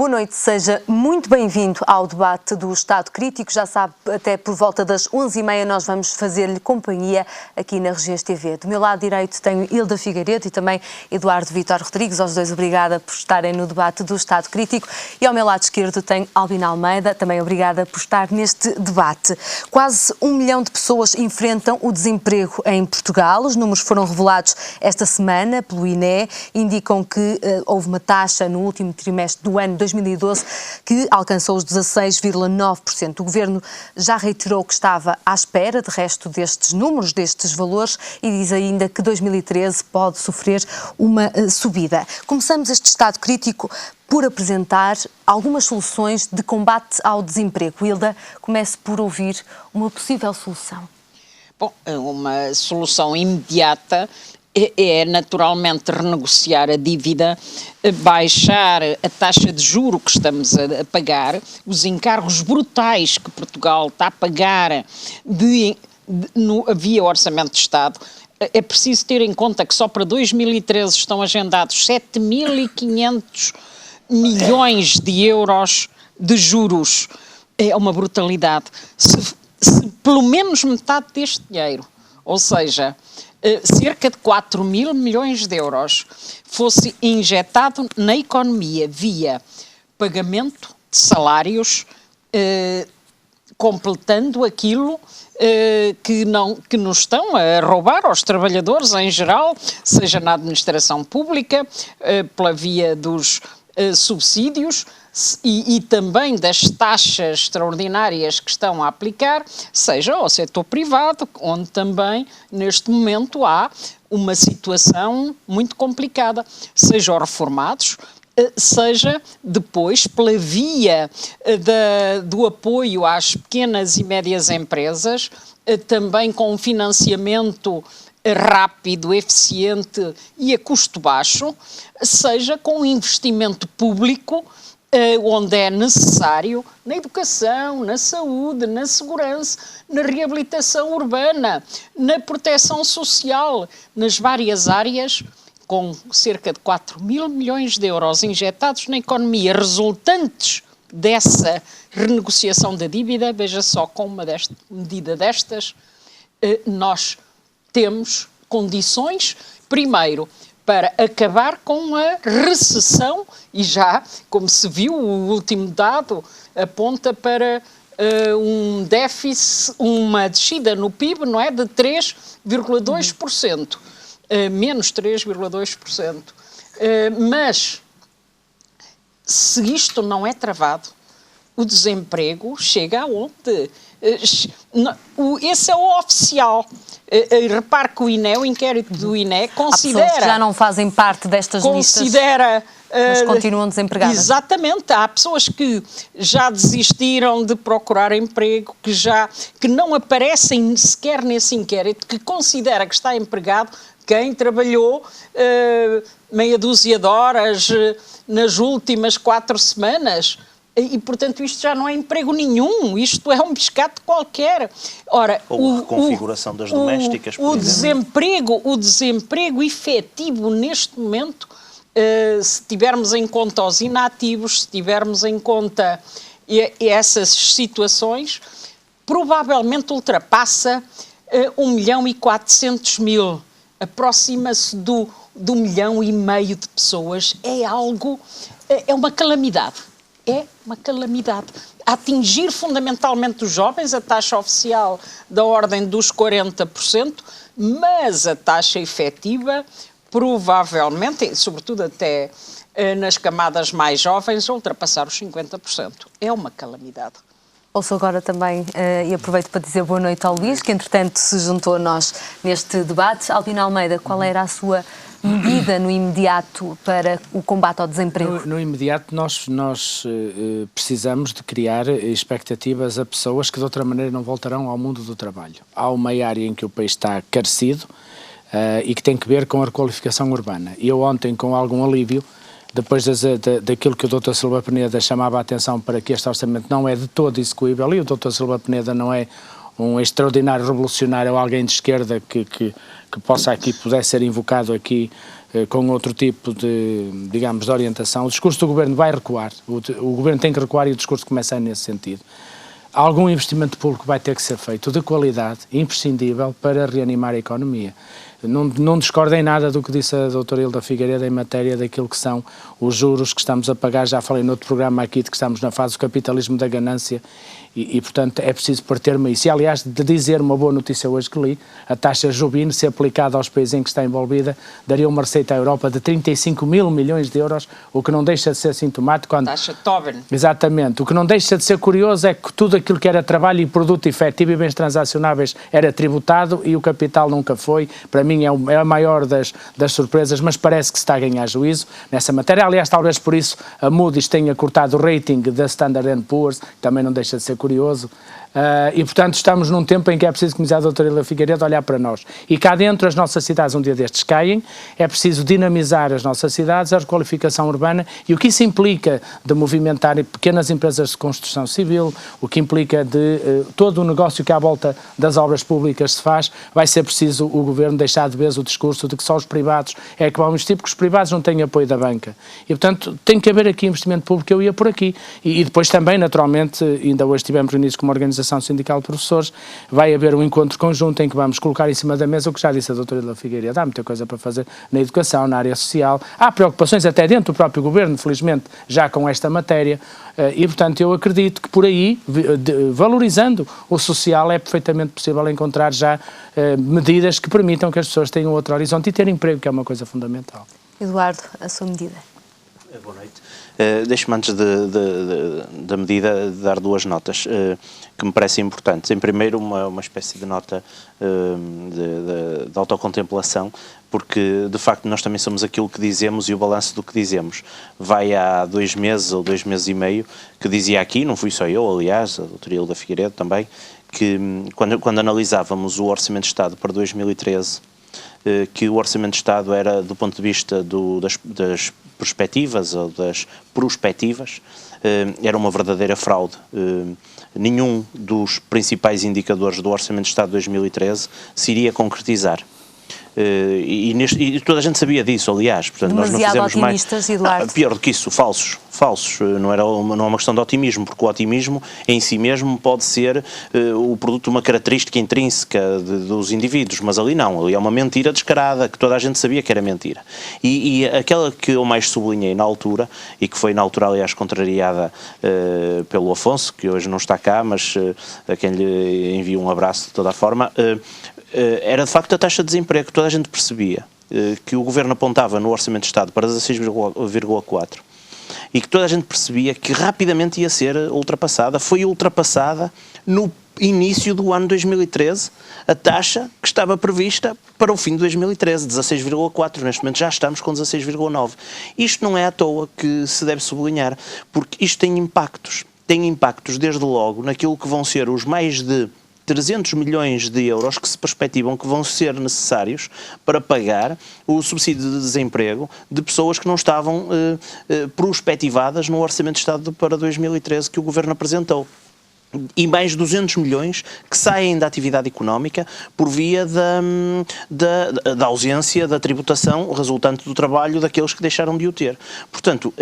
Boa noite, seja muito bem-vindo ao debate do Estado Crítico. Já sabe, até por volta das 11h30 nós vamos fazer-lhe companhia aqui na Regiões TV. Do meu lado direito tenho Hilda Figueiredo e também Eduardo Vítor Rodrigues. Aos dois, obrigada por estarem no debate do Estado Crítico. E ao meu lado esquerdo tenho Albina Almeida, também obrigada por estar neste debate. Quase 1 milhão de pessoas enfrentam o desemprego em Portugal. Os números foram revelados esta semana pelo INE, indicam que houve uma taxa no último trimestre do ano 2012 que alcançou os 16,9%. O Governo já reiterou que estava à espera, de resto, destes números, destes valores, e diz ainda que 2013 pode sofrer uma subida. Começamos este Estado Crítico por apresentar algumas soluções de combate ao desemprego. Hilda, comece por ouvir uma possível solução. Bom, uma solução imediata é naturalmente renegociar a dívida, baixar a taxa de juro que estamos a pagar, os encargos brutais que Portugal está a pagar via Orçamento de Estado. É preciso ter em conta que só para 2013 estão agendados 7.500 milhões de euros de juros. É uma brutalidade. Se pelo menos metade deste dinheiro, ou seja, cerca de 4.000 milhões de euros, fosse injetado na economia via pagamento de salários, completando aquilo que nos estão a roubar aos trabalhadores em geral, seja na administração pública, pela via dos subsídios, e também das taxas extraordinárias que estão a aplicar, seja ao setor privado, onde também, neste momento, há uma situação muito complicada, seja aos reformados, seja depois pela via do apoio às pequenas e médias empresas, também com um financiamento rápido, eficiente e a custo baixo, seja com investimento público, onde é necessário, na educação, na saúde, na segurança, na reabilitação urbana, na proteção social, nas várias áreas, com cerca de 4.000 milhões de euros injetados na economia, resultantes dessa renegociação da dívida. Veja só, com uma medida destas, nós temos condições, primeiro, para acabar com a recessão, e já, como se viu, o último dado aponta para um déficit, uma descida no PIB, não é, de 3,2%, menos 3,2%. Mas, se isto não é travado, o desemprego chega aonde? Esse é o oficial. Repare que o INE, o inquérito do INE, considera... Há pessoas que já não fazem parte destas listas, mas continuam desempregadas. Exatamente. Há pessoas que já desistiram de procurar emprego, que não aparecem sequer nesse inquérito, que considera que está empregado quem trabalhou meia dúzia de horas nas últimas 4 semanas. E, portanto, isto já não é emprego nenhum, isto é um biscate qualquer. Ora, ou a reconfiguração das domésticas, por exemplo. O desemprego efetivo neste momento, se tivermos em conta os inativos, se tivermos em conta essas situações, provavelmente ultrapassa 1.400.000, aproxima-se do 1,5 milhão de pessoas. É uma calamidade. É uma calamidade. A atingir fundamentalmente os jovens, a taxa oficial da ordem dos 40%, mas a taxa efetiva provavelmente, sobretudo até nas camadas mais jovens, ultrapassar os 50%. É uma calamidade. Ouço agora também, e aproveito para dizer boa noite ao Luís, que entretanto se juntou a nós neste debate. Albina Almeida, qual era a sua medida no imediato para o combate ao desemprego? No imediato nós precisamos de criar expectativas a pessoas que de outra maneira não voltarão ao mundo do trabalho. Há uma área em que o país está carecido e que tem que ver com a requalificação urbana. Eu ontem, com algum alívio, depois daquilo que o Dr. Silva Peneda chamava a atenção para que este orçamento não é de todo execuível, e o Dr. Silva Peneda não é um extraordinário revolucionário ou alguém de esquerda que pudesse ser invocado aqui com outro tipo de, digamos, de orientação. O discurso do Governo vai recuar, o Governo tem que recuar e o discurso começa nesse sentido. Algum investimento público vai ter que ser feito de qualidade, imprescindível, para reanimar a economia. Não discordo em nada do que disse a doutora Hilda Figueiredo em matéria daquilo que são os juros que estamos a pagar. Já falei noutro programa aqui de que estamos na fase do capitalismo da ganância e portanto, é preciso pôr termo a isso. E, aliás, de dizer uma boa notícia hoje que li, a taxa Jobim, se aplicada aos países em que está envolvida, daria uma receita à Europa de 35 mil milhões de euros, o que não deixa de ser sintomático. Taxa Tobin. Exatamente. O que não deixa de ser curioso é que tudo aquilo que era trabalho e produto efetivo e bens transacionáveis era tributado e o capital nunca foi. Para mim é a maior das surpresas, mas parece que se está a ganhar juízo nessa matéria. Aliás, talvez por isso a Moody's tenha cortado o rating da Standard & Poor's, que também não deixa de ser curioso. E, portanto, estamos num tempo em que é preciso, como dizia a doutora Hilda Figueiredo, olhar para nós. E cá dentro as nossas cidades um dia destes caem, é preciso dinamizar as nossas cidades, a requalificação urbana e o que isso implica de movimentar pequenas empresas de construção civil, o que implica de todo o negócio que à volta das obras públicas se faz, vai ser preciso o Governo deixar de vez o discurso de que só os privados é que vão investir, porque os privados não têm apoio da banca. E, portanto, tem que haver aqui investimento público, eu ia por aqui. E depois também, naturalmente, ainda hoje estivemos reunidos com uma organização sindical de professores, vai haver um encontro conjunto em que vamos colocar em cima da mesa o que já disse a doutora Hilda Figueiredo. Há muita coisa para fazer na educação, na área social, há preocupações até dentro do próprio Governo, felizmente, já com esta matéria, e portanto eu acredito que por aí, valorizando o social, é perfeitamente possível encontrar já medidas que permitam que as pessoas tenham outro horizonte e ter emprego, que é uma coisa fundamental. Eduardo, a sua medida. Boa noite. Deixe-me antes da medida dar duas notas que me parecem importantes. Em primeiro, uma espécie de nota de autocontemplação, porque de facto nós também somos aquilo que dizemos e o balanço do que dizemos. Vai há 2 meses ou 2 meses e meio que dizia aqui, não fui só eu, aliás, a doutora Hilda Figueiredo também, que quando analisávamos o Orçamento de Estado para 2013, que o Orçamento de Estado era, do ponto de vista das perspectivas ou das prospectivas, era uma verdadeira fraude. Nenhum dos principais indicadores do Orçamento de Estado de 2013 se iria concretizar. E toda a gente sabia disso, aliás. Portanto, nós não fizemos otimistas, Eduardo. Pior do que isso, falsos. Não é uma questão de otimismo, porque o otimismo em si mesmo pode ser o produto de uma característica intrínseca dos indivíduos, mas ali não, ali é uma mentira descarada, que toda a gente sabia que era mentira. E aquela que eu mais sublinhei na altura, e que foi na altura, aliás, contrariada pelo Afonso, que hoje não está cá, mas a quem lhe envio um abraço de toda a forma, era de facto a taxa de desemprego, que toda a gente percebia, que o Governo apontava no Orçamento de Estado para 16,4 e que toda a gente percebia que rapidamente ia ser ultrapassada. Foi ultrapassada no início do ano 2013, a taxa que estava prevista para o fim de 2013, 16,4, neste momento já estamos com 16,9. Isto não é à toa que se deve sublinhar, porque isto tem impactos desde logo naquilo que vão ser os mais de 300 milhões de euros que se perspectivam que vão ser necessários para pagar o subsídio de desemprego de pessoas que não estavam prospectivadas no Orçamento de Estado para 2013 que o Governo apresentou. E mais 200 milhões que saem da atividade económica por via da ausência da tributação resultante do trabalho daqueles que deixaram de o ter. Portanto,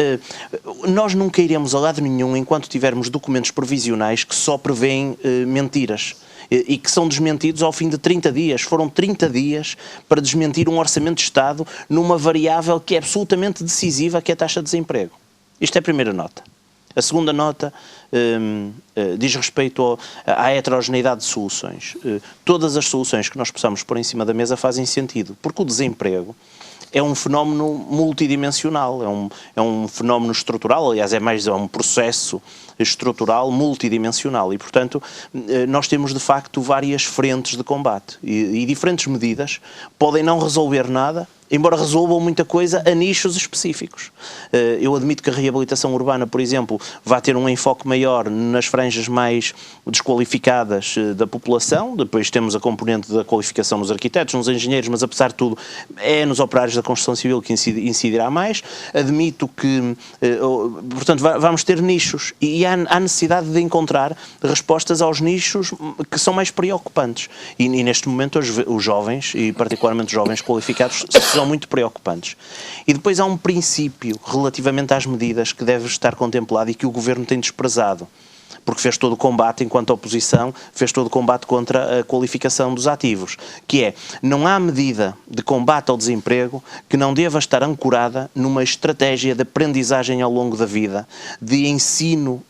nós nunca iremos a lado nenhum enquanto tivermos documentos provisionais que só prevêem mentiras e que são desmentidos ao fim de 30 dias. Foram 30 dias para desmentir um orçamento de Estado numa variável que é absolutamente decisiva, que é a taxa de desemprego. Isto é a primeira nota. A segunda nota diz respeito à heterogeneidade de soluções. Todas as soluções que nós possamos pôr em cima da mesa fazem sentido, porque o desemprego é um fenómeno multidimensional, é um fenómeno estrutural, aliás é um processo estrutural multidimensional e, portanto, nós temos de facto várias frentes de combate e diferentes medidas podem não resolver nada, embora resolvam muita coisa a nichos específicos. Eu admito que a reabilitação urbana, por exemplo, vai ter um enfoque maior nas franjas mais desqualificadas da população, depois temos a componente da qualificação nos arquitetos, nos engenheiros, mas apesar de tudo é nos operários da construção civil que incidirá mais. Admito que, portanto, vamos ter nichos e há necessidade de encontrar respostas aos nichos que são mais preocupantes. E neste momento os jovens, e particularmente os jovens qualificados, são são muito preocupantes. E depois há um princípio relativamente às medidas que deve estar contemplado e que o Governo tem desprezado, porque fez todo o combate, enquanto oposição, fez todo o combate contra a qualificação dos ativos, que é, não há medida de combate ao desemprego que não deva estar ancorada numa estratégia de aprendizagem ao longo da vida, de ensino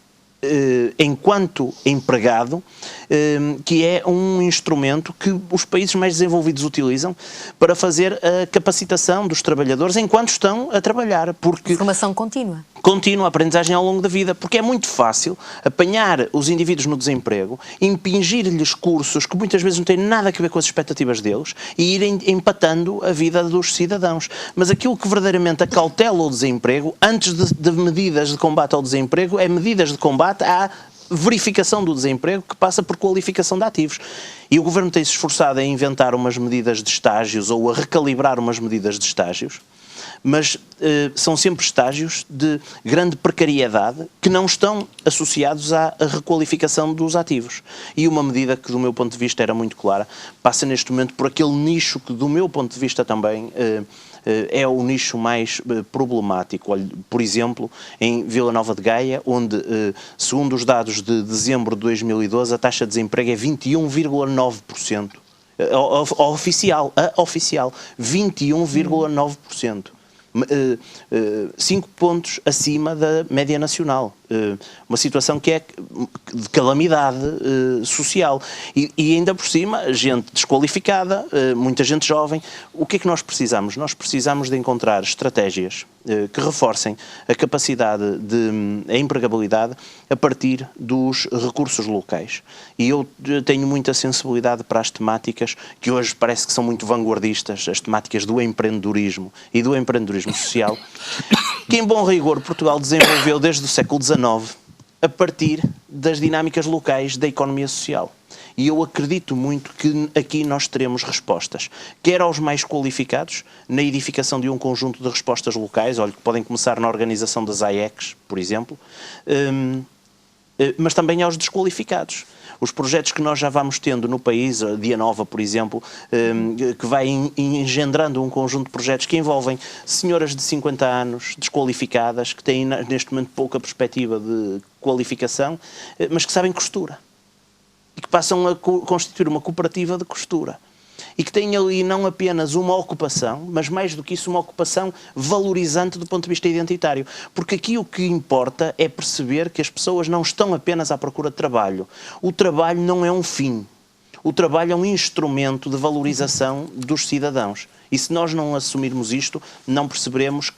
enquanto empregado, que é um instrumento que os países mais desenvolvidos utilizam para fazer a capacitação dos trabalhadores enquanto estão a trabalhar. Porque formação contínua. Contínua, aprendizagem ao longo da vida, porque é muito fácil apanhar os indivíduos no desemprego, impingir-lhes cursos que muitas vezes não têm nada a ver com as expectativas deles e irem empatando a vida dos cidadãos. Mas aquilo que verdadeiramente acautela o desemprego, antes de medidas de combate ao desemprego, é medidas de combate à verificação do desemprego, que passa por qualificação de ativos. E o Governo tem-se esforçado a inventar umas medidas de estágios ou a recalibrar umas medidas de estágios, mas são sempre estágios de grande precariedade que não estão associados à requalificação dos ativos. E uma medida que, do meu ponto de vista, era muito clara, passa neste momento por aquele nicho que, do meu ponto de vista também, é o nicho mais problemático. Olha, por exemplo, em Vila Nova de Gaia, onde, segundo os dados de dezembro de 2012, a taxa de desemprego é 21,9%. Oficial, 21,9%. 5 pontos acima da média nacional. Uma situação que é de calamidade social. E ainda por cima, gente desqualificada, muita gente jovem. O que é que nós precisamos? Nós precisamos de encontrar estratégias que reforcem a capacidade de a empregabilidade a partir dos recursos locais. E eu tenho muita sensibilidade para as temáticas que hoje parece que são muito vanguardistas, as temáticas do empreendedorismo e do empreendedorismo social, que em bom rigor Portugal desenvolveu desde o século XIX a partir das dinâmicas locais da economia social. E eu acredito muito que aqui nós teremos respostas, quer aos mais qualificados, na edificação de um conjunto de respostas locais, olha, que podem começar na organização das AECs, por exemplo, mas também aos desqualificados. Os projetos que nós já vamos tendo no país, a Dia Nova, por exemplo, que vai engendrando um conjunto de projetos que envolvem senhoras de 50 anos desqualificadas, que têm neste momento pouca perspectiva de qualificação, mas que sabem costura. E que passam a constituir uma cooperativa de costura. E que têm ali não apenas uma ocupação, mas mais do que isso, uma ocupação valorizante do ponto de vista identitário. Porque aqui o que importa é perceber que as pessoas não estão apenas à procura de trabalho. O trabalho não é um fim. O trabalho é um instrumento de valorização dos cidadãos. E se nós não assumirmos isto, não perceberemos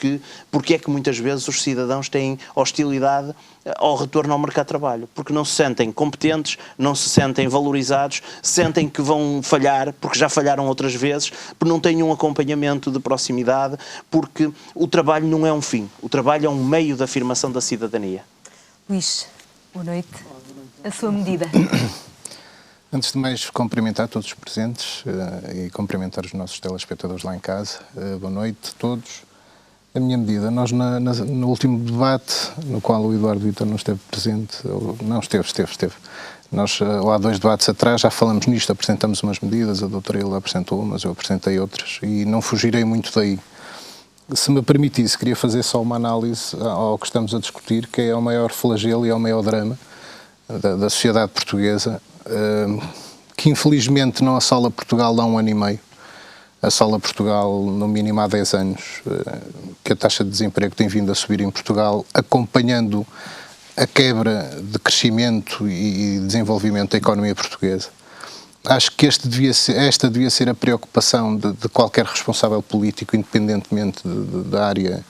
porque é que muitas vezes os cidadãos têm hostilidade ao retorno ao mercado de trabalho. Porque não se sentem competentes, não se sentem valorizados, sentem que vão falhar, porque já falharam outras vezes, porque não têm um acompanhamento de proximidade, porque o trabalho não é um fim. O trabalho é um meio de afirmação da cidadania. Luís, boa noite. A sua medida. Antes de mais, cumprimentar todos os presentes e cumprimentar os nossos telespectadores lá em casa. Boa noite a todos. A minha medida, nós no último debate, no qual o Eduardo Vitor não esteve presente, não esteve. Nós, há 2 debates atrás, já falamos nisto, apresentamos umas medidas, a doutora Hilda apresentou umas, eu apresentei outras, e não fugirei muito daí. Se me permitisse, queria fazer só uma análise ao que estamos a discutir, que é o maior flagelo e é o maior drama da sociedade portuguesa, que infelizmente não assola Portugal há 1 ano e meio, assola Portugal no mínimo há 10 anos, que a taxa de desemprego tem vindo a subir em Portugal, acompanhando a quebra de crescimento e desenvolvimento da economia portuguesa. Acho que esta devia ser a preocupação de qualquer responsável político, independentemente da área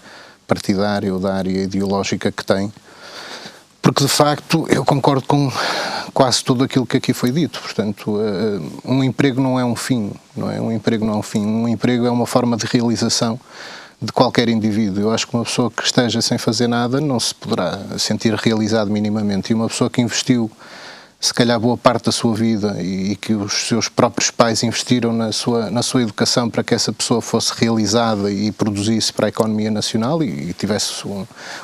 partidária ou da área ideológica que tem, porque de facto eu concordo com quase tudo aquilo que aqui foi dito. Portanto, um emprego não é um fim, não é? Um emprego não é um fim, um emprego é uma forma de realização de qualquer indivíduo. Eu acho que uma pessoa que esteja sem fazer nada não se poderá sentir realizado minimamente, e uma pessoa que investiu se calhar boa parte da sua vida e que os seus próprios pais investiram na sua educação para que essa pessoa fosse realizada e produzisse para a economia nacional e tivesse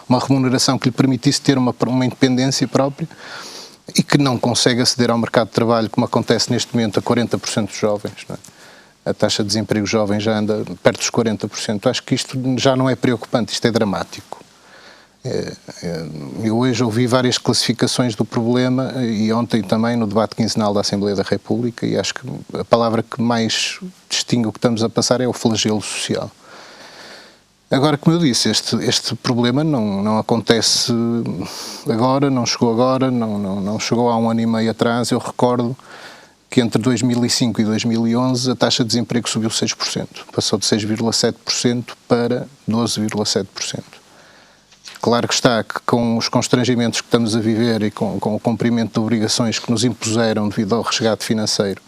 uma remuneração que lhe permitisse ter uma independência própria, e que não consegue aceder ao mercado de trabalho, como acontece neste momento a 40% dos jovens, não é? a taxa de desemprego jovem já anda perto dos 40%. Acho que isto já não é preocupante, isto é dramático. Eu hoje ouvi várias classificações do problema e ontem também no debate quinzenal da Assembleia da República, e acho que a palavra que mais distingue o que estamos a passar é o flagelo social. Agora, como eu disse, este problema não acontece agora, não chegou agora, não chegou há 1 ano e meio atrás. Eu recordo que entre 2005 e 2011 a taxa de desemprego subiu 6%, passou de 6,7% para 12,7%. Claro que está que com os constrangimentos que estamos a viver e com o cumprimento de obrigações que nos impuseram devido ao resgate financeiro,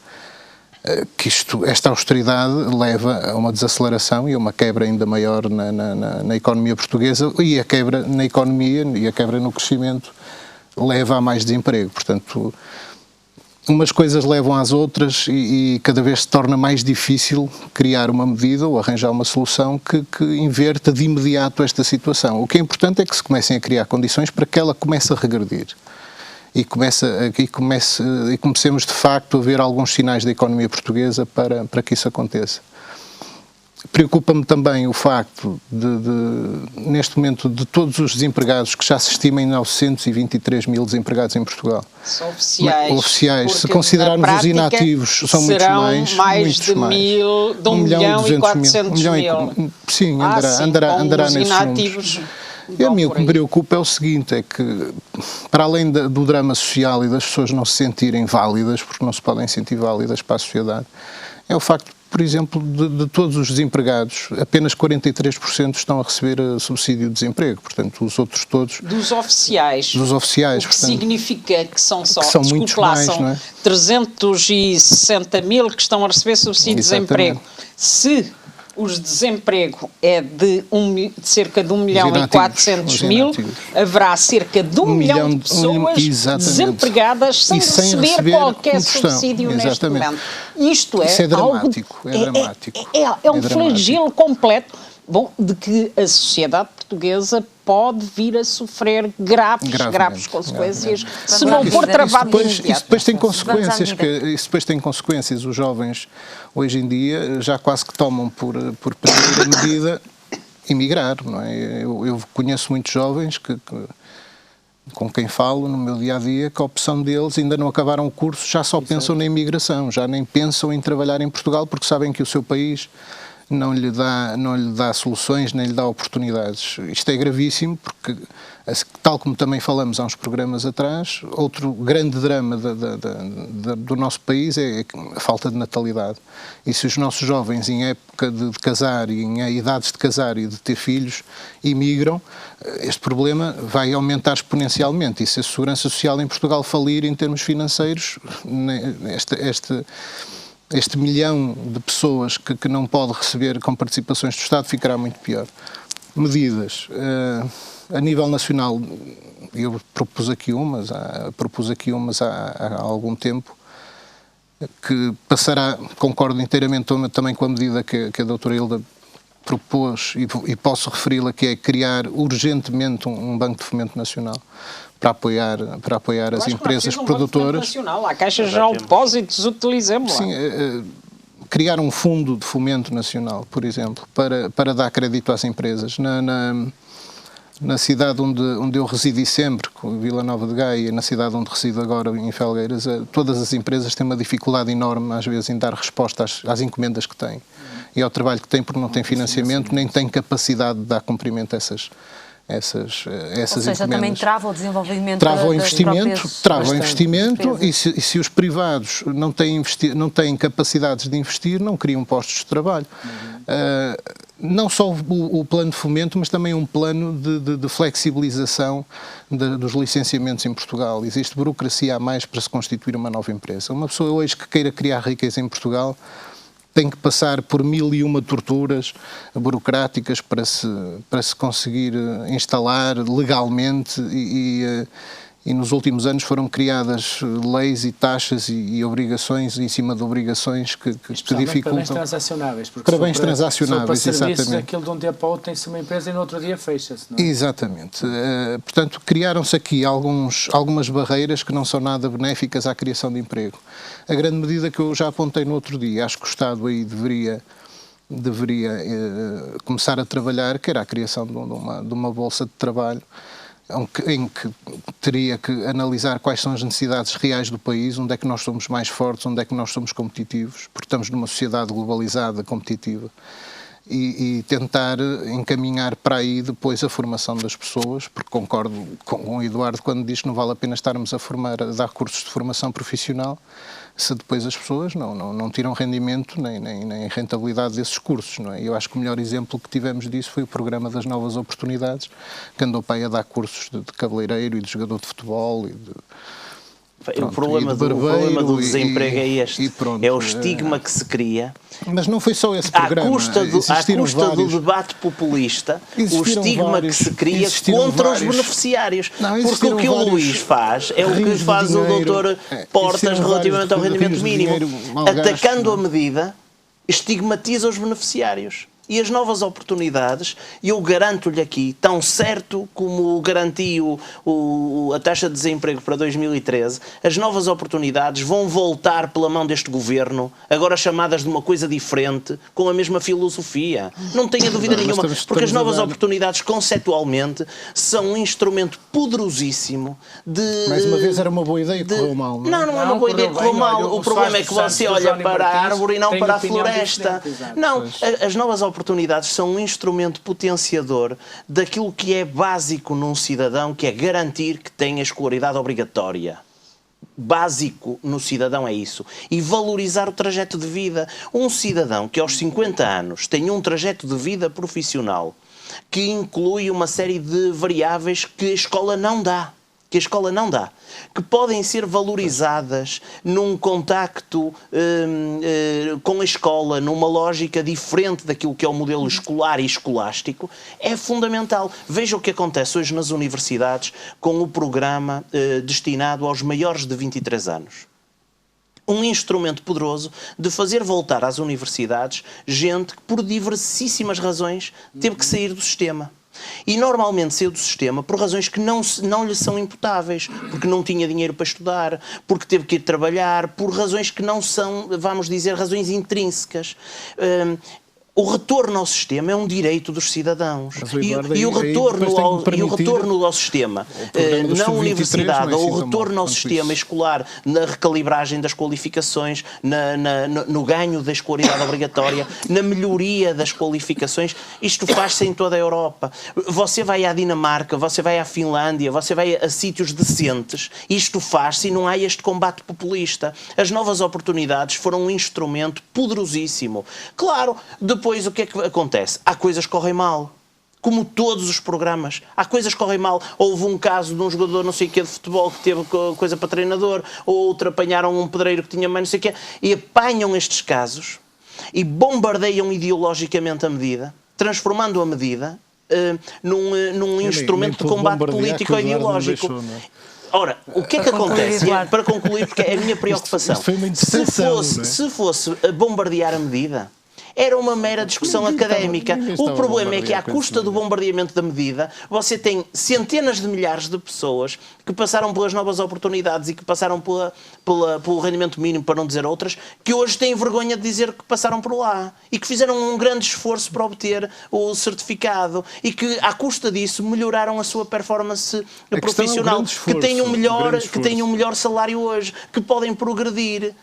que esta austeridade leva a uma desaceleração e a uma quebra ainda maior na economia portuguesa, e a quebra na economia e a quebra no crescimento leva a mais desemprego. Portanto, umas coisas levam às outras e cada vez se torna mais difícil criar uma medida ou arranjar uma solução que inverta de imediato esta situação. O que é importante é que se comecem a criar condições para que ela comece a regredir e comecemos de facto a ver alguns sinais da economia portuguesa para que isso aconteça. Preocupa-me também o facto neste momento, de todos os desempregados, que já se estima em 923 mil desempregados em Portugal. São oficiais. Oficiais. Se considerarmos os inativos, são muitos mais. Mais de 1 milhão e 400 mil. Sim, andará nesses números. E a mim o que me preocupa é o seguinte, é que para além do drama social e das pessoas não se sentirem válidas, porque não se podem sentir válidas para a sociedade, é o facto, por exemplo, de todos os desempregados, apenas 43% estão a receber subsídio de desemprego, portanto, os outros todos... Dos oficiais. Dos oficiais, o que portanto, significa que são só, que são muitos mais, são não é? 360 mil que estão a receber subsídio de desemprego. Se os desemprego é de cerca de 1 milhão e 400 mil, haverá cerca de 1 milhão de pessoas desempregadas sem receber qualquer subsídio neste momento. Isto é dramático. É um flagelo completo, de que a sociedade portuguesa pode vir a sofrer graves consequêncies se não for travado de imediato. Isso depois tem consequências. Isso depois tem consequências. Os jovens, hoje em dia, já quase que tomam por primeira medida emigrar, não é? Eu conheço muitos jovens com quem falo no meu dia-a-dia, que a opção deles, ainda não acabaram o curso, já só pensam na imigração, já nem pensam em trabalhar em Portugal, porque sabem que o seu país não lhe dá soluções, nem lhe dá oportunidades. Isto é gravíssimo, porque, tal como também falamos há uns programas atrás, outro grande drama do nosso país é a falta de natalidade. E se os nossos jovens, em época de casar e em idades de casar e de ter filhos, imigram, este problema vai aumentar exponencialmente. E se a segurança social em Portugal falir em termos financeiros, este milhão de pessoas que não pode receber com participações do Estado ficará muito pior. Medidas. A nível nacional, eu propus aqui umas há algum tempo, que passará, concordo inteiramente também com a medida que a doutora Hilda propôs, e posso referi-la, que é criar urgentemente um banco de fomento nacional para apoiar as empresas produtoras. Há caixas de depósitos, utilizemos-la. Sim, criar um fundo de fomento nacional, por exemplo, para dar crédito às empresas. Na cidade onde eu residi sempre, Vila Nova de Gaia, na cidade onde resido agora, em Felgueiras, todas as empresas têm uma dificuldade enorme, às vezes, em dar resposta às encomendas que têm. E ao trabalho que têm, porque não têm financiamento, nem têm capacidade de dar cumprimento a essas Ou seja, encomendas. Também trava o desenvolvimento trava o investimento e se os privados não têm capacidades de investir, não criam postos de trabalho. Não só o plano de fomento, mas também um plano de flexibilização dos licenciamentos em Portugal. Existe burocracia a mais para se constituir uma nova empresa. Uma pessoa hoje que queira criar riqueza em Portugal tem que passar por 1001 torturas burocráticas para se conseguir instalar legalmente E nos últimos anos foram criadas leis e taxas e obrigações em cima de obrigações que dificultam. Para bens transacionáveis. Para bens transacionáveis, exatamente. Aquilo de um dia para o outro tem-se uma empresa e no outro dia fecha-se. Não é? Exatamente. Portanto, criaram-se aqui algumas barreiras que não são nada benéficas à criação de emprego. A grande medida que eu já apontei no outro dia, acho que o Estado aí deveria começar a trabalhar, que era a criação de uma bolsa de trabalho, em que teria que analisar quais são as necessidades reais do país, onde é que nós somos mais fortes, onde é que nós somos competitivos, porque estamos numa sociedade globalizada, competitiva, e tentar encaminhar para aí depois a formação das pessoas, porque concordo com o Eduardo quando diz que não vale a pena estarmos a dar cursos de formação profissional se depois as pessoas não tiram rendimento nem rentabilidade desses cursos, não é? Eu acho que o melhor exemplo que tivemos disso foi o programa das novas oportunidades, que andou para aí a dar cursos de cabeleireiro e de jogador de futebol e de... Pronto, o problema do desemprego é este, é o estigma que se cria. Mas não foi só esse programa. À custa do debate populista, o estigma que se cria contra os beneficiários. Porque o que o Luís faz é o que faz o doutor Portas relativamente ao rendimento mínimo. Atacando a medida, estigmatiza os beneficiários. E as novas oportunidades, e eu garanto-lhe aqui, tão certo como garantiu a taxa de desemprego para 2013, as novas oportunidades vão voltar pela mão deste governo, agora chamadas de uma coisa diferente, com a mesma filosofia. Não tenha dúvida nenhuma, porque as novas oportunidades, conceptualmente, são um instrumento poderosíssimo de... Mais uma vez era uma boa ideia que correu mal, não é? Não é uma boa ideia que correu mal. O problema é que você olha para a árvore e não para a floresta. Não, as novas oportunidades são um instrumento potenciador daquilo que é básico num cidadão, que é garantir que tenha escolaridade obrigatória. Básico no cidadão é isso. E valorizar o trajeto de vida. Um cidadão que aos 50 anos tem um trajeto de vida profissional que inclui uma série de variáveis que a escola não dá. Que podem ser valorizadas num contacto com a escola, numa lógica diferente daquilo que é o modelo escolar e escolástico, é fundamental. Veja o que acontece hoje nas universidades com o programa destinado aos maiores de 23 anos. Um instrumento poderoso de fazer voltar às universidades gente que, por diversíssimas razões, teve que sair do sistema. E normalmente saiu do sistema por razões que não lhe são imputáveis, porque não tinha dinheiro para estudar, porque teve que ir trabalhar, por razões que não são, vamos dizer, razões intrínsecas. O retorno ao sistema é um direito dos cidadãos. E o retorno ao sistema na universidade, ou o retorno ao sistema escolar, na recalibragem das qualificações, no ganho da escolaridade obrigatória, na melhoria das qualificações, isto faz-se em toda a Europa. Você vai à Dinamarca, você vai à Finlândia, você vai a sítios decentes, isto faz-se e não há este combate populista. As novas oportunidades foram um instrumento poderosíssimo. Claro, depois o que é que acontece? Há coisas que correm mal. Como todos os programas. Há coisas que correm mal. Houve um caso de um jogador não sei o que de futebol que teve coisa para treinador, outro apanharam um pedreiro que tinha mãe não sei o que, e apanham estes casos e bombardeiam ideologicamente a medida, transformando a medida num instrumento de combate político e ideológico. Ora, o que é que acontece? Para concluir, porque é a minha preocupação. Se fosse bombardear a medida, era uma mera discussão académica. O problema é que, à custa do bombardeamento da medida, você tem centenas de milhares de pessoas que passaram pelas novas oportunidades e que passaram pelo rendimento mínimo, para não dizer outras, que hoje têm vergonha de dizer que passaram por lá e que fizeram um grande esforço para obter o certificado e que, à custa disso, melhoraram a sua performance profissional, que têm um melhor salário hoje, que podem progredir.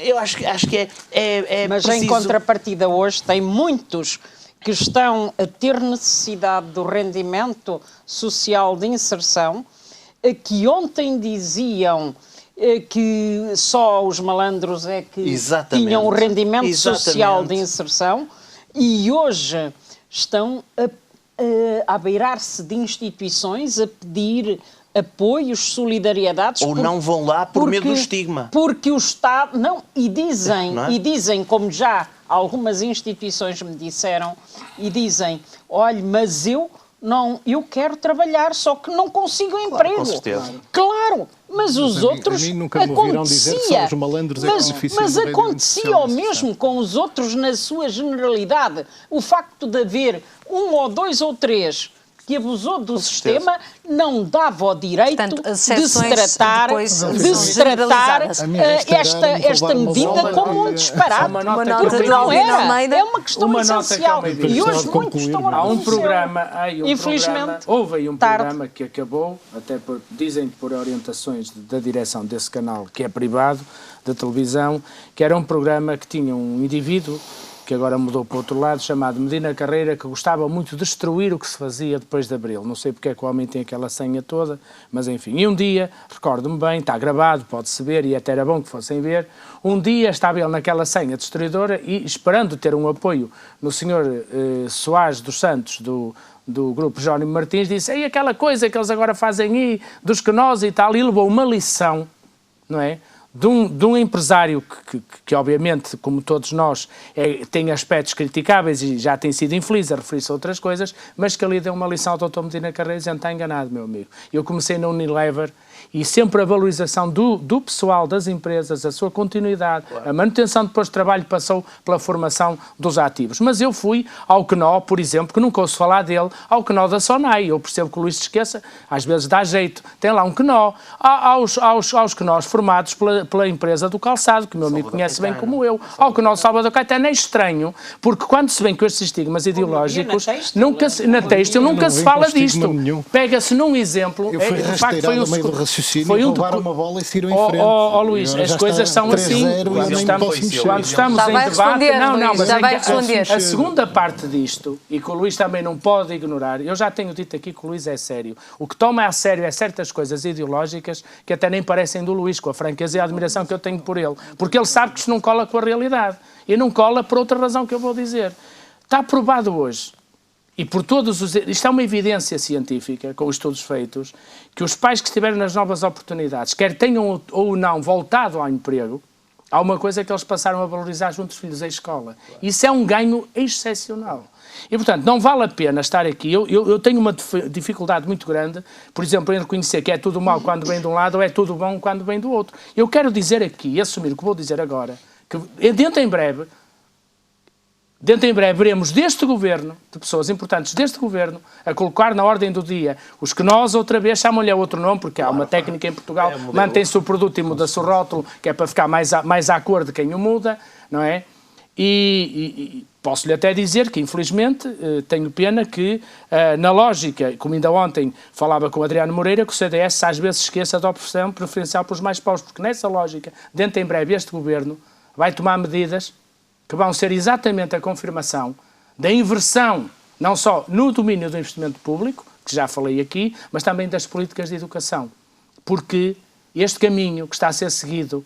Eu acho que é Mas preciso... em contrapartida hoje tem muitos que estão a ter necessidade do rendimento social de inserção, que ontem diziam que só os malandros é que tinham o rendimento social de inserção, e hoje estão a beirar-se de instituições a pedir apoios, solidariedades... Ou não vão lá por medo do estigma. Porque o Estado... Não, e dizem, como já algumas instituições me disseram, e dizem, olha, mas eu não, eu quero trabalhar, só que não consigo emprego. Com certeza. Claro, mas os outros a mim nunca me ouviram dizer que só os malandros é que beneficiam mas do régimen acontecia social o mesmo com os outros na sua generalidade. O facto de haver um ou dois ou três que abusou do sistema não dava o direito Portanto, as de se exceções tratar, depois são generalizadas. esta medida como um disparate. Uma nota Porque de não Albino era. Almeida. É uma questão Uma nota que essencial. é uma E hoje de muitos concluir, estão a Há um reconhecer. programa, Infelizmente, houve aí um tarde. programa que acabou, até dizem por orientações da direção desse canal, que é privado, da televisão, que era um programa que tinha um indivíduo, que agora mudou para o outro lado, chamado Medina Carreira, que gostava muito de destruir o que se fazia depois de Abril. Não sei porque é que o homem tem aquela senha toda, mas enfim. E um dia, recordo-me bem, está gravado, pode-se ver, e até era bom que fossem ver, um dia estava ele naquela senha destruidora e esperando ter um apoio no senhor Soares dos Santos, do grupo Jónimo Martins, disse, aí aquela coisa que eles agora fazem aí, dos quenós e tal, e levou uma lição, não é? De um empresário que obviamente, como todos nós, tem aspectos criticáveis e já tem sido infeliz a referir-se a outras coisas, mas que ali deu uma lição ao Dr. Medina Carreira dizendo, está enganado, meu amigo. Eu comecei na Unilever e sempre a valorização do pessoal, das empresas, a sua continuidade, a manutenção depois do trabalho passou pela formação dos ativos. Mas eu fui ao CNO, por exemplo, que nunca ouço falar dele, ao CNO da SONAI. Eu percebo que o Luís se esqueça, às vezes dá jeito. Tem lá um CNO, aos CNOs formados pela empresa do calçado, que o meu amigo conhece bem como eu. Ao CNO Salvador Caetano é estranho, porque quando se vem com estes estigmas ideológicos, na têxtil nunca se fala disto. Pega-se num exemplo, eu fui de facto foi meio do raciocínio, roubaram uma bola e saíram em frente. Luís, as coisas são assim. Quando estamos em debate... A segunda parte disto, e que o Luís também não pode ignorar, eu já tenho dito aqui que o Luís é sério. O que toma a sério é certas coisas ideológicas que até nem parecem do Luís, com a franqueza e a admiração que eu tenho por ele. Porque ele sabe que isto não cola com a realidade. E não cola por outra razão que eu vou dizer. Está provado hoje, e por todos os... Isto é uma evidência científica, com estudos feitos, que os pais que estiveram nas novas oportunidades, quer tenham ou não voltado ao emprego, há uma coisa que eles passaram a valorizar junto dos filhos à escola. Isso é um ganho excepcional. E, portanto, não vale a pena estar aqui. Eu tenho uma dificuldade muito grande, por exemplo, em reconhecer que é tudo mau quando vem de um lado ou é tudo bom quando vem do outro. Eu quero dizer aqui, e assumir o que vou dizer agora, que dentro em breve veremos deste governo, de pessoas importantes deste governo, a colocar na ordem do dia os que nós, outra vez, chamam-lhe a outro nome, porque há uma técnica em Portugal, mantém-se o produto e muda-se o rótulo, que é para ficar mais à cor de quem o muda, não é? E posso-lhe até dizer que, infelizmente, tenho pena que, na lógica, como ainda ontem falava com o Adriano Moreira, que o CDS às vezes esqueça da oposição preferencial para os mais pobres, porque nessa lógica, dentro em breve, este governo vai tomar medidas que vão ser exatamente a confirmação da inversão, não só no domínio do investimento público, que já falei aqui, mas também das políticas de educação. Porque este caminho que está a ser seguido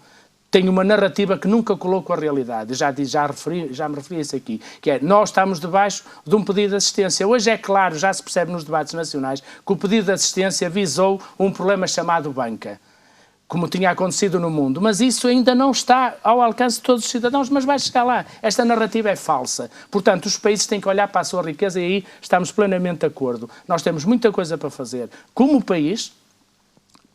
tem uma narrativa que nunca colou com a realidade. Já me referi a isso aqui, que é, nós estamos debaixo de um pedido de assistência. Hoje é claro, já se percebe nos debates nacionais, que o pedido de assistência visou um problema chamado banca, como tinha acontecido no mundo, mas isso ainda não está ao alcance de todos os cidadãos, mas vai chegar lá. Esta narrativa é falsa. Portanto, os países têm que olhar para a sua riqueza e aí estamos plenamente de acordo. Nós temos muita coisa para fazer. Como país,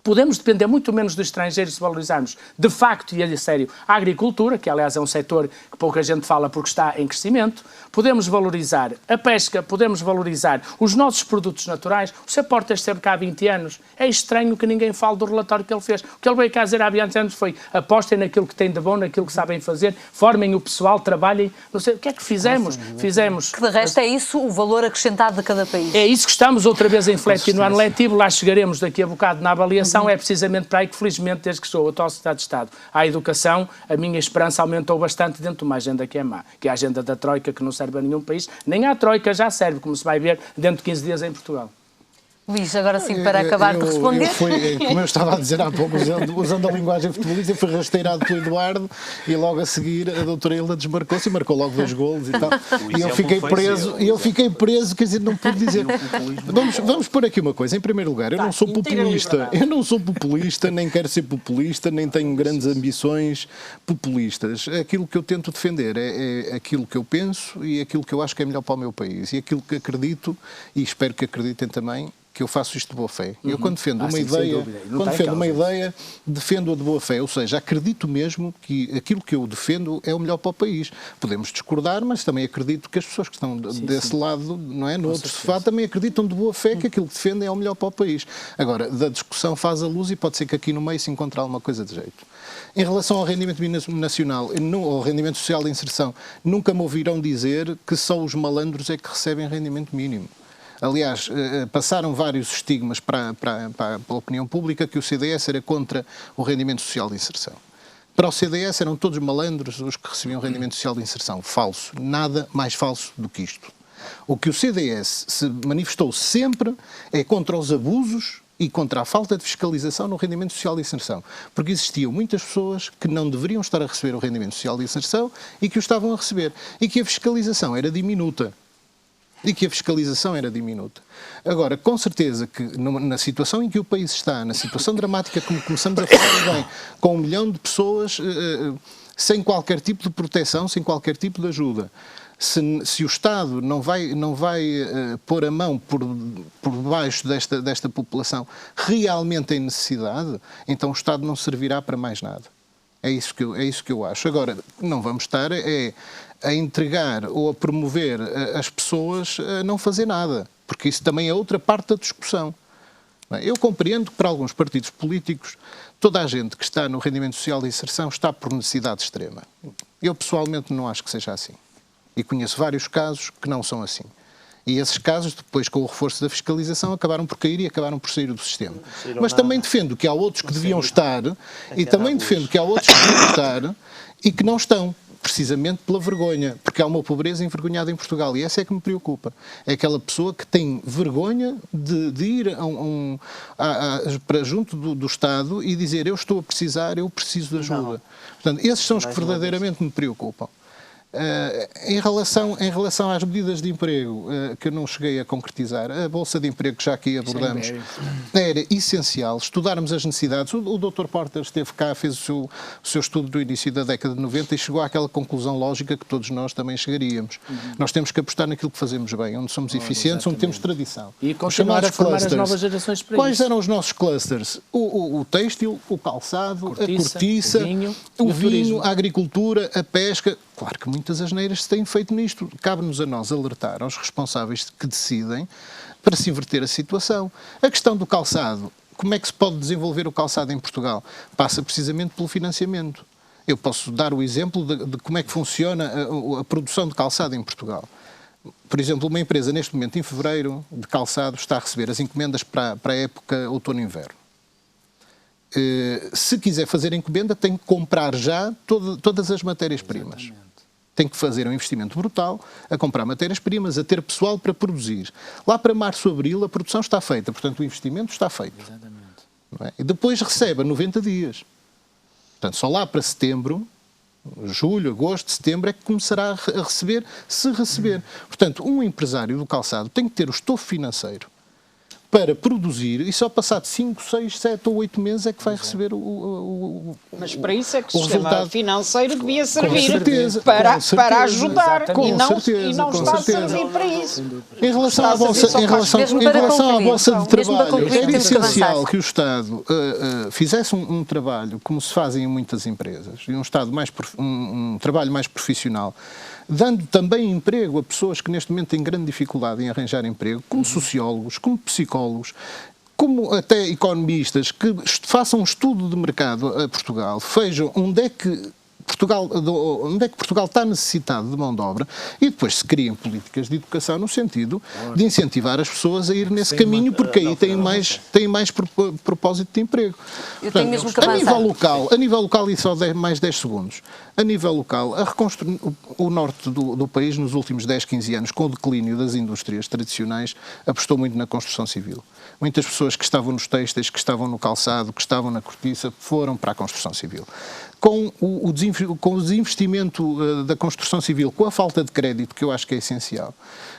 podemos depender muito menos dos estrangeiros se valorizarmos, de facto e a sério, a agricultura, que aliás é um setor que pouca gente fala porque está em crescimento. Podemos valorizar a pesca, podemos valorizar os nossos produtos naturais. O Sr. Portas esteve cá há 20 anos. É estranho que ninguém fale do relatório que ele fez. O que ele veio cá dizer há 20 anos foi apostem naquilo que têm de bom, naquilo que sabem fazer, formem o pessoal, trabalhem. Não sei, o que é que fizemos? Fizemos... Que de resto é isso o valor acrescentado de cada país. É isso que estamos outra vez a infletir no ano letivo. Lá chegaremos daqui a bocado na avaliação. É precisamente para aí que, felizmente, desde que sou atual secretário de Estado à educação, a minha esperança aumentou bastante dentro de uma agenda que é má, que é a agenda da Troika, que não serve a nenhum país, nem a Troika já serve, como se vai ver dentro de 15 dias em Portugal. Luís, agora sim, para acabar de responder. Como eu estava a dizer há pouco, usando a linguagem futebolista, eu fui rasteirado pelo Eduardo e logo a seguir a doutora Hilda desmarcou-se e marcou logo 2 golos e tal. E eu fiquei preso, quer dizer, não pude dizer. Vamos pôr aqui uma coisa. Em primeiro lugar, eu não sou populista. Eu não sou populista, nem quero ser populista, nem tenho grandes ambições populistas. Aquilo que eu tento defender é aquilo que eu penso e aquilo que eu acho que é melhor para o meu país. E aquilo que acredito, e espero que acreditem também, que eu faço isto de boa fé. Eu quando defendo uma ideia, defendo-a de boa fé, ou seja, acredito mesmo que aquilo que eu defendo é o melhor para o país. Podemos discordar, mas também acredito que as pessoas que estão desse lado, não é, no outro sofá, também acreditam de boa fé que aquilo que defendem é o melhor para o país. Agora, da discussão faz a luz e pode ser que aqui no meio se encontre alguma coisa de jeito. Em relação ao rendimento nacional, ao rendimento social de inserção, nunca me ouvirão dizer que só os malandros é que recebem rendimento mínimo. Aliás, passaram vários estigmas para a opinião pública que o CDS era contra o rendimento social de inserção. Para o CDS eram todos malandros os que recebiam rendimento social de inserção. Falso. Nada mais falso do que isto. O que o CDS se manifestou sempre é contra os abusos e contra a falta de fiscalização no rendimento social de inserção. Porque existiam muitas pessoas que não deveriam estar a receber o rendimento social de inserção e que o estavam a receber. E que a fiscalização era diminuta. Agora, com certeza que na situação em que o país está, na situação dramática como começamos a falar bem, com 1 milhão de pessoas sem qualquer tipo de proteção, sem qualquer tipo de ajuda, se o Estado não vai pôr a mão por baixo desta população realmente em necessidade, então o Estado não servirá para mais nada. É isso que eu acho. Agora, não vamos estar a entregar ou a promover as pessoas a não fazer nada, porque isso também é outra parte da discussão. Eu compreendo que para alguns partidos políticos toda a gente que está no rendimento social de inserção está por necessidade extrema. Eu pessoalmente não acho que seja assim. E conheço vários casos que não são assim. E esses casos, depois com o reforço da fiscalização, acabaram por cair e acabaram por sair do sistema. Mas também defendo que há outros que deviam estar, e que não estão, precisamente pela vergonha, porque há uma pobreza envergonhada em Portugal, e essa é que me preocupa. É aquela pessoa que tem vergonha de ir para junto do Estado e dizer: eu estou a precisar, eu preciso de ajuda. Portanto, esses são os que verdadeiramente me preocupam. Em relação às medidas de emprego que eu não cheguei a concretizar, a Bolsa de Emprego que já aqui abordamos, era essencial estudarmos as necessidades. O Dr. Porter esteve cá, fez o seu estudo do início da década de 90 e chegou àquela conclusão lógica que todos nós também chegaríamos. Nós temos que apostar naquilo que fazemos bem, onde somos eficientes, onde temos tradição. E continuar a formar as novas gerações para Quais eram os nossos clusters? O têxtil, o calçado, a cortiça, o vinho, a agricultura, a pesca. Claro que muitas asneiras se têm feito nisto. Cabe-nos a nós alertar aos responsáveis que decidem para se inverter a situação. A questão do calçado, como é que se pode desenvolver o calçado em Portugal? Passa precisamente pelo financiamento. Eu posso dar o exemplo de como é que funciona a produção de calçado em Portugal. Por exemplo, uma empresa neste momento, em fevereiro, de calçado, está a receber as encomendas para a época outono-inverno. Se quiser fazer encomenda, tem que comprar já todas as matérias-primas. Tem que fazer um investimento brutal a comprar matérias-primas, a ter pessoal para produzir. Lá para março, abril, a produção está feita, portanto o investimento está feito. Não é? E depois recebe a 90 dias. Portanto, só lá para setembro, julho, agosto, setembro, é que começará a receber, se receber. Portanto, um empresário do calçado tem que ter o estofo financeiro para produzir e só passado 5, 6, 7 ou 8 meses é que vai receber o Mas para isso é que o sistema resultado financeiro devia servir certeza, para ajudar com e não está certeza. a servir para isso. Em relação à Bolsa de Trabalho, era essencial que o Estado fizesse um trabalho como se fazem em muitas empresas, e um trabalho mais profissional, dando também emprego a pessoas que neste momento têm grande dificuldade em arranjar emprego, como sociólogos, como psicólogos, como até economistas, que façam um estudo de mercado a Portugal, vejam onde é que onde é que Portugal está necessitado de mão de obra, e depois se criam políticas de educação no sentido de incentivar as pessoas a ir nesse caminho, porque aí têm mais propósito de emprego. Eu tenho mesmo que a avançar. nível local, e só mais 10 segundos, a nível local, o norte do país nos últimos 10, 15 anos, com o declínio das indústrias tradicionais, apostou muito na construção civil. Muitas pessoas que estavam nos têxteis, que estavam no calçado, que estavam na cortiça, foram para a construção civil. Com o desinvestimento da construção civil, com a falta de crédito, que eu acho que é essencial,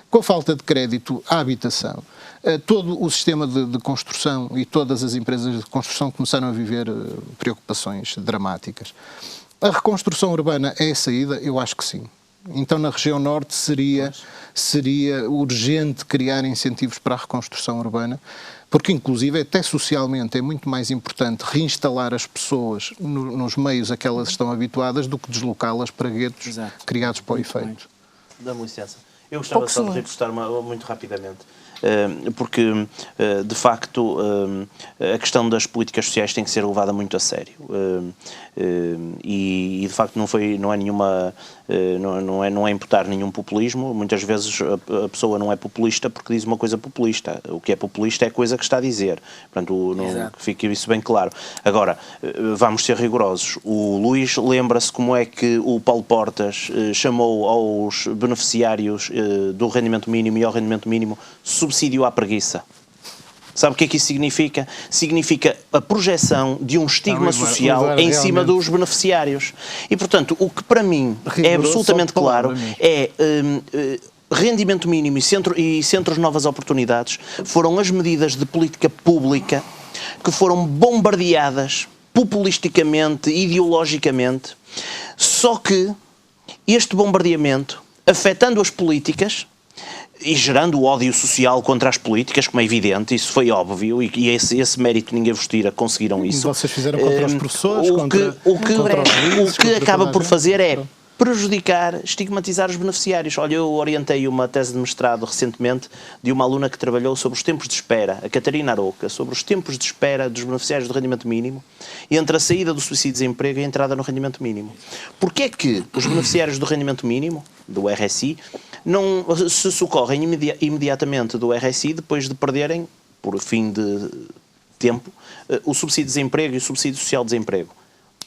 com a falta de crédito à habitação, todo o sistema de construção e todas as empresas de construção começaram a viver preocupações dramáticas. A reconstrução urbana é a saída? Eu acho que sim. Então, na região norte seria urgente criar incentivos para a reconstrução urbana, porque, inclusive, até socialmente é muito mais importante reinstalar as pessoas nos meios a que elas estão habituadas do que deslocá-las para guetos criados para o efeito. Dá-me licença. Eu gostava só de repostar muito rapidamente. Porque, de facto, a questão das políticas sociais tem que ser levada muito a sério. E de facto, não é imputar nenhum populismo. Muitas vezes a pessoa não é populista porque diz uma coisa populista. O que é populista é a coisa que está a dizer. Portanto, fique isso bem claro. Agora, vamos ser rigorosos. O Luís lembra-se como é que o Paulo Portas chamou aos beneficiários do rendimento mínimo e ao rendimento mínimo subsídio à preguiça. Sabe o que é que isso significa? Significa a projeção de um estigma social em cima dos beneficiários. E, portanto, o que para mim é absolutamente claro é rendimento mínimo e centros de novas oportunidades foram as medidas de política pública que foram bombardeadas populisticamente, ideologicamente, só que este bombardeamento, afetando as políticas, e gerando o ódio social contra as políticas, como é evidente, isso foi óbvio, e esse mérito ninguém vos tira, conseguiram isso. Vocês fizeram contra os professores, contra o que acaba por fazer é prejudicar, estigmatizar os beneficiários. Olha, eu orientei uma tese de mestrado recentemente de uma aluna que trabalhou sobre os tempos de espera, a Catarina Aroca, sobre os tempos de espera dos beneficiários do rendimento mínimo entre a saída do subsídio-desemprego e a entrada no rendimento mínimo. Porquê é que os beneficiários do rendimento mínimo, do RSI, não se socorrem imediatamente do RSI depois de perderem, por fim de tempo, o subsídio de desemprego e o subsídio social de desemprego?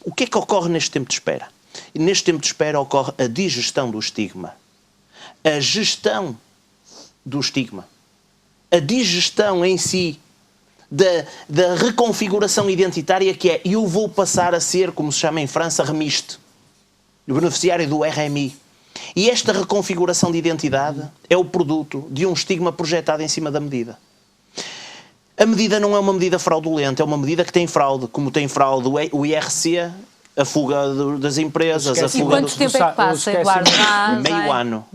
O que é que ocorre neste tempo de espera? E neste tempo de espera ocorre a digestão do estigma, a gestão do estigma, a digestão em si da reconfiguração identitária que é: eu vou passar a ser, como se chama em França, remiste, o beneficiário do RMI. E esta reconfiguração de identidade é o produto de um estigma projetado em cima da medida. A medida não é uma medida fraudulenta, é uma medida que tem fraude, como tem fraude o IRC, a fuga das empresas, a fuga... E quanto tempo é que passa, Eduardo? Meio ano.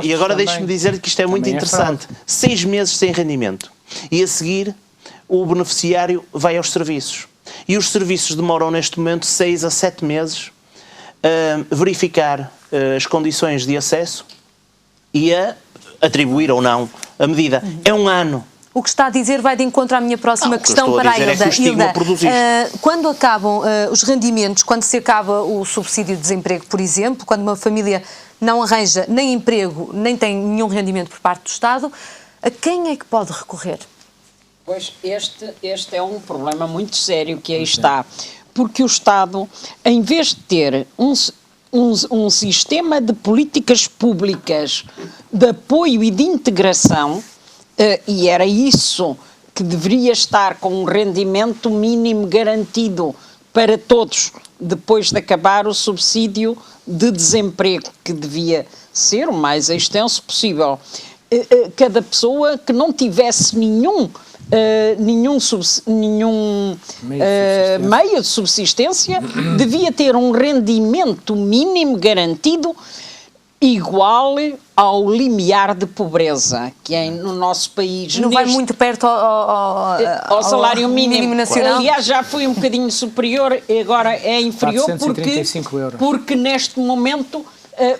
E agora deixe-me dizer que isto é muito interessante. 6 meses sem rendimento. E a seguir, o beneficiário vai aos serviços. E os serviços demoram neste momento 6 a 7 meses a verificar as condições de acesso e a atribuir ou não a medida. É um ano. O que está a dizer vai de encontro à minha próxima questão para a Hilda. Hilda, quando acabam os rendimentos, quando se acaba o subsídio de desemprego, por exemplo, quando uma família não arranja nem emprego, nem tem nenhum rendimento por parte do Estado, a quem é que pode recorrer? Pois este é um problema muito sério que aí está. Porque o Estado, em vez de ter um sistema de políticas públicas de apoio e de integração, e era isso que deveria estar com um rendimento mínimo garantido para todos, depois de acabar o subsídio de desemprego, que devia ser o mais extenso possível. Cada pessoa que não tivesse nenhum meio de subsistência devia ter um rendimento mínimo garantido igual ao limiar de pobreza, que é no nosso país... Não vai muito perto ao salário mínimo nacional? Aliás, já foi um bocadinho superior, agora é inferior, 435 euros. Porque neste momento...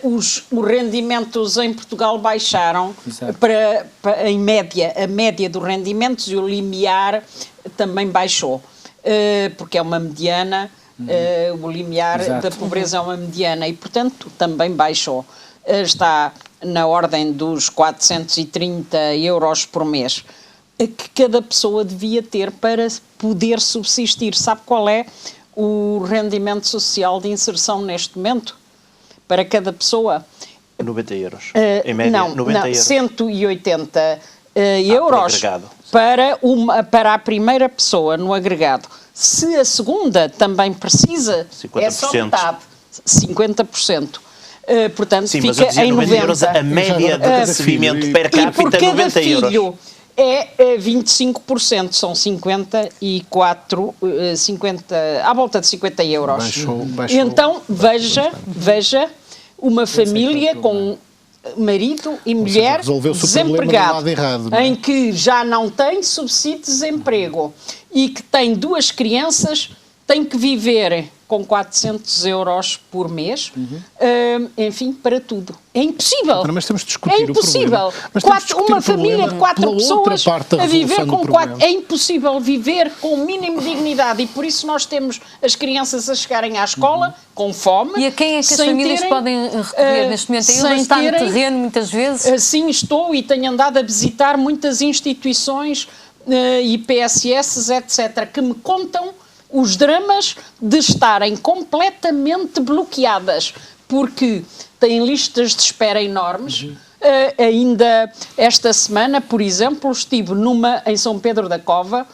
os rendimentos em Portugal baixaram para em média, a média dos rendimentos, e o limiar também baixou, porque é uma mediana o limiar Exato. da pobreza é uma mediana e, portanto, também baixou. Está na ordem dos 430 euros por mês que cada pessoa devia ter para poder subsistir. Sabe qual é o rendimento social de inserção neste momento? Para cada pessoa? 90 euros. Em média, Não, 90 não, euros. 180 euros agregado. para a primeira pessoa no agregado. Se a segunda também precisa, é só 50%. metade, 50%. Portanto, Sim, mas eu fica dizia em 90 90 euros a média de recebimento per e por capita cada 90 euros. filho é 25%, são 50, à volta de 50 euros. Baixou Então, bastante. veja uma família com marido e mulher resolveu-se o problema do desempregado, lado errado, não é? em que já não tem subsídio de desemprego e que tem 2 crianças, tem que viver com 400 euros por mês, enfim, para tudo. É impossível. Mas temos de discutir É impossível. o problema. Mas temos de discutir Uma o problema família de 4 pela outra pessoas parte da a viver resolução do com problema. 4. É impossível viver com o mínimo de dignidade e por isso nós temos as crianças a chegarem à escola com fome. E a quem é que as sem famílias terem, podem recorrer neste momento? sem Ainda está no terem- terreno muitas vezes? Assim estou e tenho andado a visitar muitas instituições e PSS, etc., que me contam os dramas de estarem completamente bloqueadas, porque têm listas de espera enormes. Ainda esta semana, por exemplo, estive em São Pedro da Cova,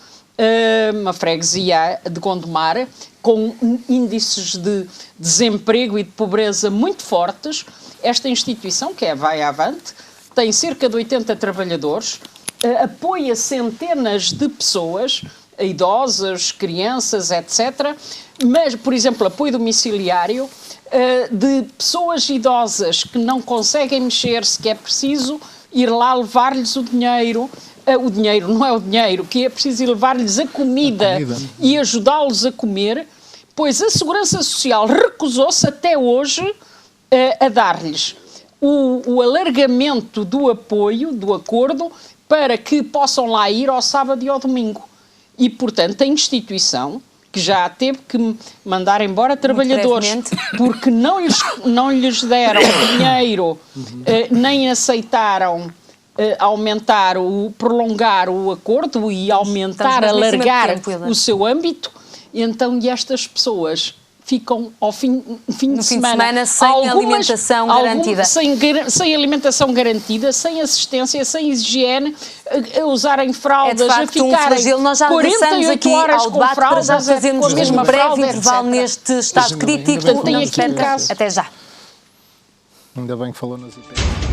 uma freguesia de Gondomar, com índices de desemprego e de pobreza muito fortes. Esta instituição, que é a Vai Avante, tem cerca de 80 trabalhadores, apoia centenas de pessoas, idosas, crianças, etc. Mas, por exemplo, apoio domiciliário de pessoas idosas que não conseguem mexer-se, que é preciso ir lá levar-lhes o dinheiro. O dinheiro não é o dinheiro, que é preciso ir levar-lhes a comida e ajudá-los a comer, pois a Segurança Social recusou-se até hoje a dar-lhes o alargamento do apoio, do acordo, para que possam lá ir ao sábado e ao domingo. E, portanto, a instituição, que já teve que mandar embora trabalhadores porque não lhes deram dinheiro, nem aceitaram prolongar o acordo e aumentar, alargar o seu âmbito, então estas pessoas ficam ao fim de semana sem alimentação garantida. Sem alimentação garantida, sem assistência, sem higiene, a usarem fraldas, é de facto a ficarem nós já 48 aqui horas ao com debate fraldas, para já fazermos com a mesma um breve fralda, intervalo etc. neste estado crítico. Portanto, tem aqui um caso. Até já. Ainda bem que falou nas IPs.